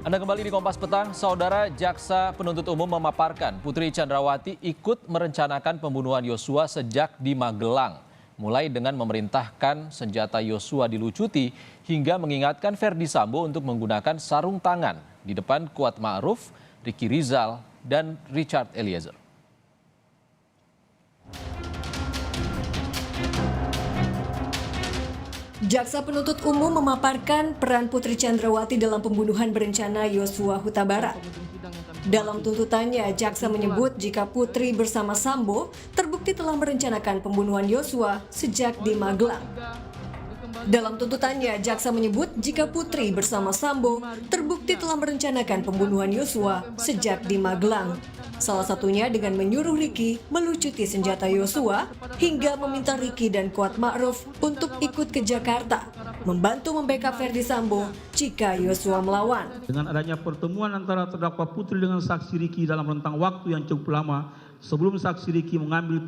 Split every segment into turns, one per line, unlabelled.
Anda kembali di Kompas Petang, Saudara Jaksa Penuntut Umum memaparkan Putri Chandrawati ikut merencanakan pembunuhan Yosua sejak di Magelang. Mulai dengan memerintahkan senjata Yosua dilucuti hingga mengingatkan Ferdi Sambo untuk menggunakan sarung tangan di depan Kuat Ma'ruf, Ricky Rizal, dan Richard Eliezer.
Jaksa Penuntut Umum memaparkan peran Putri Chandrawati dalam pembunuhan berencana Yosua Huta Barat. Dalam tuntutannya, jaksa menyebut jika Putri bersama Sambo terbukti telah merencanakan pembunuhan Yosua sejak di Magelang. Dalam tuntutannya, jaksa menyebut jika Putri bersama Sambo terbukti telah merencanakan pembunuhan Yosua sejak di Magelang. Salah satunya dengan menyuruh Ricky melucuti senjata Yosua hingga meminta Ricky dan Kuat Ma'ruf untuk ikut ke Jakarta, membantu membackup Ferdi Sambo jika Yosua melawan.
Dengan adanya pertemuan antara terdakwa Putri dengan saksi Ricky dalam rentang waktu yang cukup lama sebelum saksi Ricky mengambil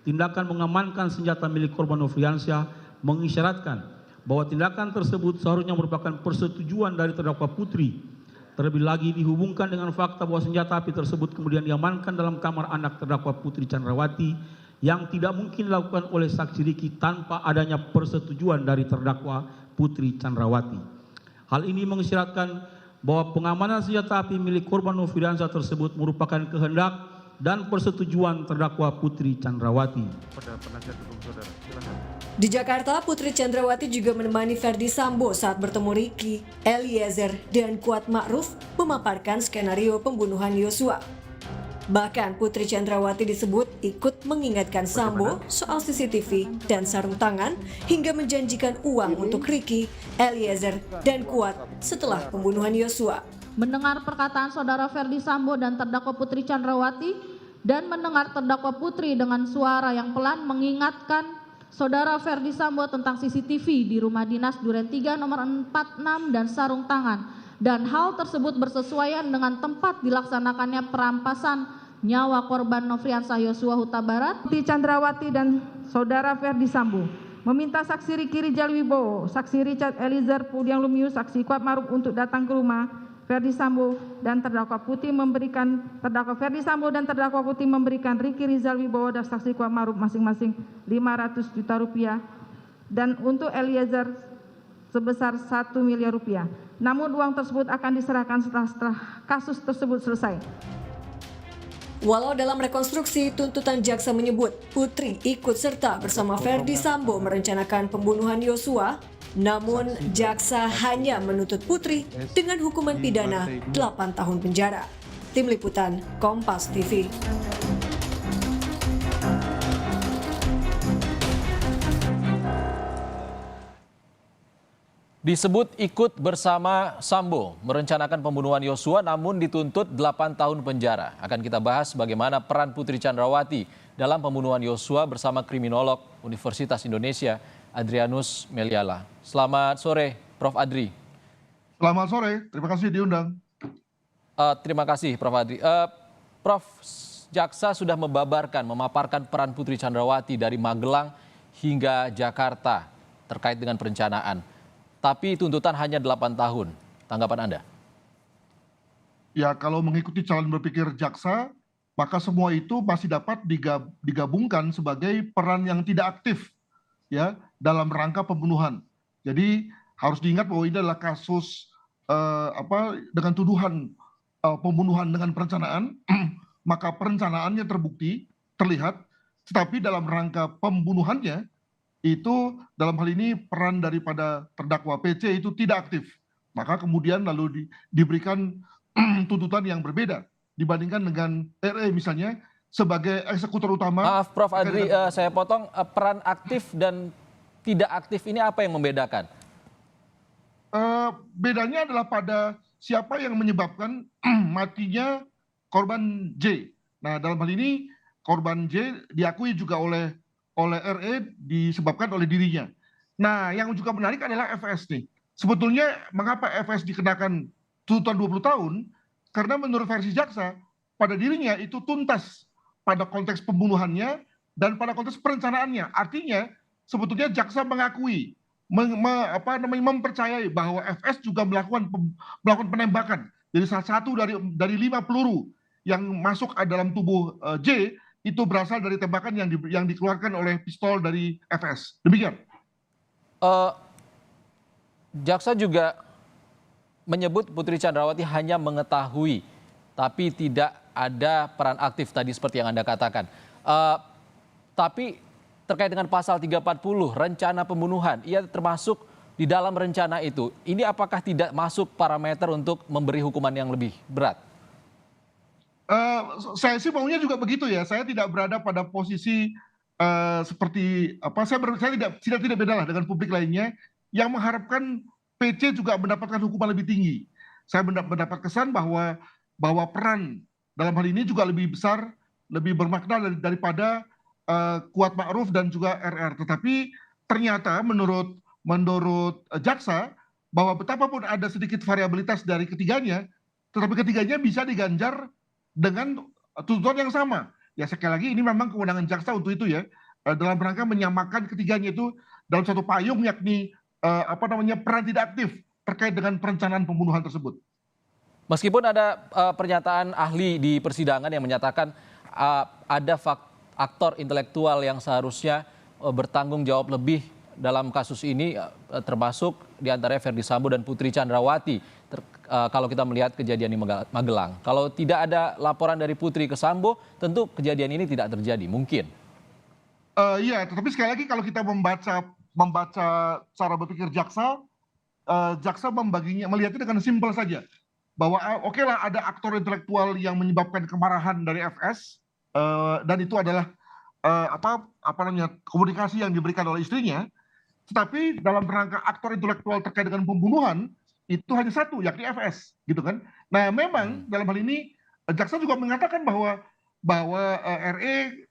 tindakan mengamankan senjata milik korban Nofriansyah, mengisyaratkan bahwa tindakan tersebut seharusnya merupakan persetujuan dari terdakwa Putri. Terlebih lagi dihubungkan dengan fakta bahwa senjata api tersebut kemudian diamankan dalam kamar anak terdakwa Putri Chandrawati yang tidak mungkin dilakukan oleh saksi Ricky tanpa adanya persetujuan dari terdakwa Putri Chandrawati. Hal ini mengisyaratkan bahwa pengamanan senjata api milik korban Nofriansyah tersebut merupakan kehendak dan persetujuan terdakwa Putri Chandrawati.
Di Jakarta, Putri Chandrawati juga menemani Ferdi Sambo saat bertemu Ricky, Eliezer, dan Kuat Ma'ruf memaparkan skenario pembunuhan Yosua. Bahkan Putri Chandrawati disebut ikut mengingatkan Sambo soal CCTV dan sarung tangan hingga menjanjikan uang untuk Ricky, Eliezer, dan Kuat setelah pembunuhan Yosua.
Mendengar perkataan saudara Ferdi Sambo dan terdakwa Putri Chandrawati dan mendengar terdakwa Putri dengan suara yang pelan mengingatkan saudara Ferdi Sambo tentang CCTV di rumah dinas Duren 3 nomor 46 dan sarung tangan, dan hal tersebut bersesuaian dengan tempat dilaksanakannya perampasan nyawa korban Nofriansyah Yosua Huta Barat.
Putri Chandrawati dan saudara Ferdi Sambo meminta saksi Ricky Rizal Wibowo, saksi Richard Eliezer Pudiang Lumiu, saksi Kuat Ma'ruf untuk datang ke rumah Ferdi Sambo dan terdakwa Putri memberikan Ricky Rizal Wibowo dan saksi Kuat Ma'ruf masing-masing 500 juta rupiah dan untuk Eliezer sebesar 1 miliar rupiah. Namun uang tersebut akan diserahkan setelah kasus tersebut selesai.
Walau dalam rekonstruksi, tuntutan jaksa menyebut Putri ikut serta bersama Ferdi Sambo merencanakan pembunuhan Yosua, namun jaksa hanya menuntut Putri dengan hukuman pidana 8 tahun penjara. Tim Liputan Kompas TV.
Disebut ikut bersama Sambo merencanakan pembunuhan Yosua namun dituntut 8 tahun penjara. Akan kita bahas bagaimana peran Putri Chandrawati dalam pembunuhan Yosua bersama kriminolog Universitas Indonesia Adrianus Meliala. Selamat sore, Prof. Adri.
Selamat sore, terima kasih diundang.
Terima kasih, Prof. Adri. Prof, jaksa sudah memaparkan peran Putri Chandrawati dari Magelang hingga Jakarta terkait dengan perencanaan. Tapi tuntutan hanya 8 tahun. Tanggapan Anda?
Ya, kalau mengikuti jalan berpikir jaksa, maka semua itu masih dapat digabungkan sebagai peran yang tidak aktif ya dalam rangka pembunuhan. Jadi harus diingat bahwa ini adalah kasus dengan tuduhan pembunuhan dengan perencanaan, maka perencanaannya terbukti, terlihat, tetapi dalam rangka pembunuhannya itu dalam hal ini peran daripada terdakwa PC itu tidak aktif. Maka kemudian lalu diberikan tuntutan yang berbeda dibandingkan dengan RE misalnya sebagai eksekutor utama.
Maaf Prof. Adri, saya potong, peran aktif dan tidak aktif ini apa yang membedakan?
Bedanya adalah pada siapa yang menyebabkan matinya korban J. Nah, dalam hal ini korban J diakui juga oleh RE disebabkan oleh dirinya. Nah, yang juga menarik adalah FS nih. Sebetulnya mengapa FS dikenakan tuntutan 20 tahun? Karena menurut versi jaksa, pada dirinya itu tuntas pada konteks pembunuhannya dan pada konteks perencanaannya. Artinya sebetulnya jaksa mengakui mempercayai bahwa FS juga melakukan penembakan. Jadi salah satu dari 5 peluru yang masuk dalam tubuh J itu berasal dari tembakan yang dikeluarkan oleh pistol dari FS. Demikian.
Jaksa juga menyebut Putri Chandrawati hanya mengetahui, tapi tidak ada peran aktif tadi seperti yang Anda katakan. Tapi terkait dengan pasal 340, rencana pembunuhan, ia termasuk di dalam rencana itu. Ini apakah tidak masuk parameter untuk memberi hukuman yang lebih berat?
Saya sih maunya juga begitu ya. Saya tidak berada pada posisi seperti apa. Saya tidak beda lah dengan publik lainnya yang mengharapkan PC juga mendapatkan hukuman lebih tinggi. Saya mendapat kesan bahwa peran dalam hal ini juga lebih besar, lebih bermakna daripada Kuat Ma'ruf dan juga RR. Tetapi ternyata menurut jaksa bahwa betapapun ada sedikit variabilitas dari ketiganya, tetapi ketiganya bisa diganjar dengan tuntutan yang sama. Ya sekali lagi ini memang kewenangan jaksa untuk itu ya, dalam rangka menyamakan ketiganya itu dalam satu payung, yakni peran tidak aktif terkait dengan perencanaan pembunuhan tersebut.
Meskipun ada pernyataan ahli di persidangan yang menyatakan ada aktor intelektual yang seharusnya bertanggung jawab lebih dalam kasus ini, termasuk diantaranya Ferdy Sambo dan Putri Chandrawati. Kalau kita melihat kejadian di Magelang, kalau tidak ada laporan dari Putri ke Sambo, tentu kejadian ini tidak terjadi. Mungkin.
Iya, tetapi sekali lagi kalau kita membaca cara berpikir jaksa, jaksa melihatnya dengan simpel saja, bahwa oke lah ada aktor intelektual yang menyebabkan kemarahan dari FS, dan itu adalah komunikasi yang diberikan oleh istrinya. Tetapi dalam rangka aktor intelektual terkait dengan pembunuhan itu hanya satu, yakni FS, gitu kan. Nah, memang dalam hal ini jaksa juga mengatakan bahwa RE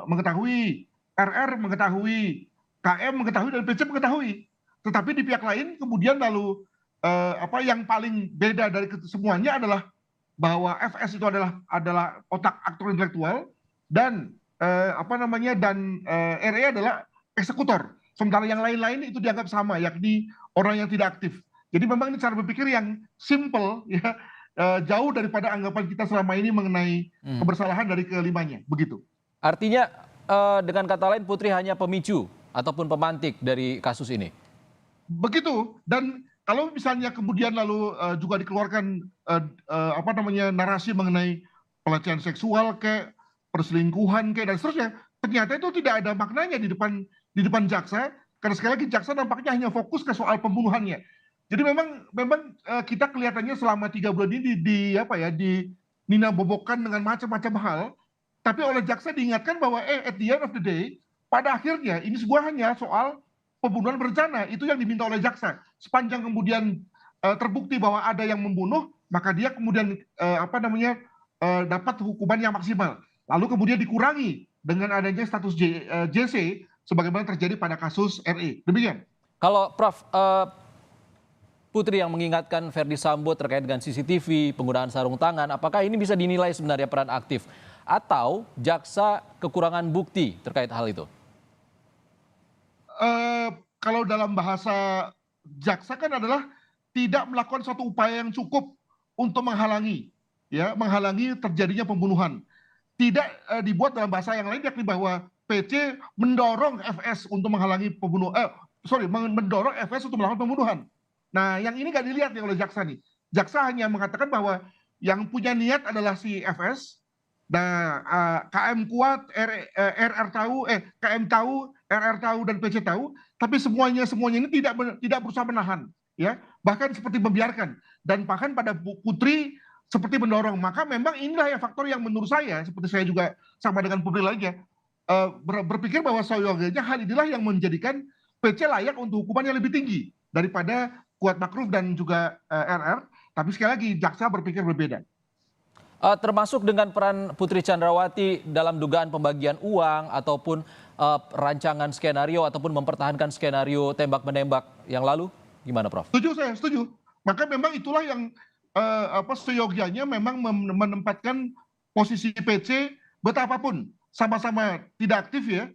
mengetahui, RR mengetahui, KM mengetahui, dan PC mengetahui. Tetapi di pihak lain kemudian lalu yang paling beda dari semuanya adalah bahwa FS itu adalah otak aktor intelektual dan RE adalah eksekutor. Sementara yang lain-lain itu dianggap sama, yakni orang yang tidak aktif. Jadi memang ini cara berpikir yang simple, ya, jauh daripada anggapan kita selama ini mengenai kebersalahan dari kelimanya, begitu.
Artinya dengan kata lain Putri hanya pemicu ataupun pemantik dari kasus ini.
Begitu. Dan kalau misalnya kemudian lalu juga dikeluarkan narasi mengenai pelecehan seksual kayak perselingkuhan kayak dan seterusnya, ternyata itu tidak ada maknanya di depan jaksa, karena sekali lagi jaksa nampaknya hanya fokus ke soal pembunuhannya. Jadi memang kita kelihatannya selama 3 bulan ini Nina bobokan dengan macam-macam hal, tapi oleh jaksa diingatkan bahwa at the end of the day, pada akhirnya ini hanya soal pembunuhan berencana. Itu yang diminta oleh jaksa. Sepanjang kemudian terbukti bahwa ada yang membunuh, maka dia kemudian dapat hukuman yang maksimal. Lalu kemudian dikurangi dengan adanya status JC sebagaimana terjadi pada kasus RE. Demikian.
Kalau Prof, Putri yang mengingatkan Ferdy Sambo terkait dengan CCTV, penggunaan sarung tangan, apakah ini bisa dinilai sebenarnya peran aktif? Atau jaksa kekurangan bukti terkait hal itu?
Kalau dalam bahasa jaksa kan adalah tidak melakukan suatu upaya yang cukup untuk menghalangi terjadinya pembunuhan. Tidak dibuat dalam bahasa yang lain, yakni bahwa PC mendorong FS untuk menghalangi mendorong FS untuk melakukan pembunuhan. Nah, yang ini nggak dilihat oleh jaksa nih. Jaksa hanya mengatakan bahwa yang punya niat adalah si FS. Nah, KM kuat, RR tahu, KM tahu, RR tahu, dan PC tahu, tapi semuanya ini tidak berusaha menahan, ya, bahkan seperti membiarkan, dan bahkan pada Putri seperti mendorong. Maka memang inilah yang faktor yang menurut saya, seperti saya juga sama dengan publik lainnya, berpikir bahwa seyogianya hal inilah yang menjadikan PC layak untuk hukuman yang lebih tinggi daripada Kuat Ma'ruf dan juga RR. Tapi sekali lagi jaksa berpikir berbeda.
Termasuk dengan peran Putri Chandrawati dalam dugaan pembagian uang ataupun rancangan skenario ataupun mempertahankan skenario tembak-menembak yang lalu, gimana Prof?
Setuju, saya setuju. Maka memang itulah yang seyogianya memang menempatkan posisi PC betapapun sama-sama tidak aktif ya,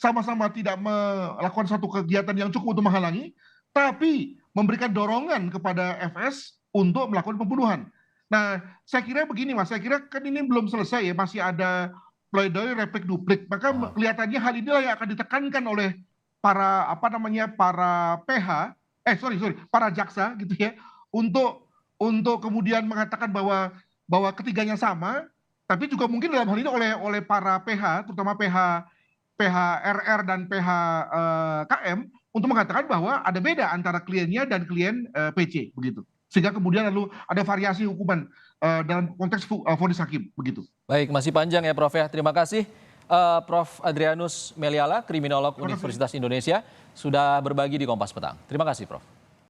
sama-sama tidak melakukan satu kegiatan yang cukup untuk menghalangi, tapi memberikan dorongan kepada FS untuk melakukan pembunuhan. Nah, saya kira begini Mas, saya kira kan ini belum selesai ya, masih ada pledoi replik duplik. Maka kelihatannya hal inilah yang akan ditekankan oleh para para jaksa gitu ya, untuk kemudian mengatakan bahwa ketiganya sama, tapi juga mungkin dalam hal ini oleh para PH, terutama PH RR dan PH KM, untuk mengatakan bahwa ada beda antara kliennya dan klien PC begitu. Sehingga kemudian lalu ada variasi hukuman dalam konteks vonis hakim begitu.
Baik, masih panjang ya Prof ya. Terima kasih Prof Adrianus Meliala, kriminolog Universitas Indonesia, sudah berbagi di Kompas Petang. Terima kasih Prof.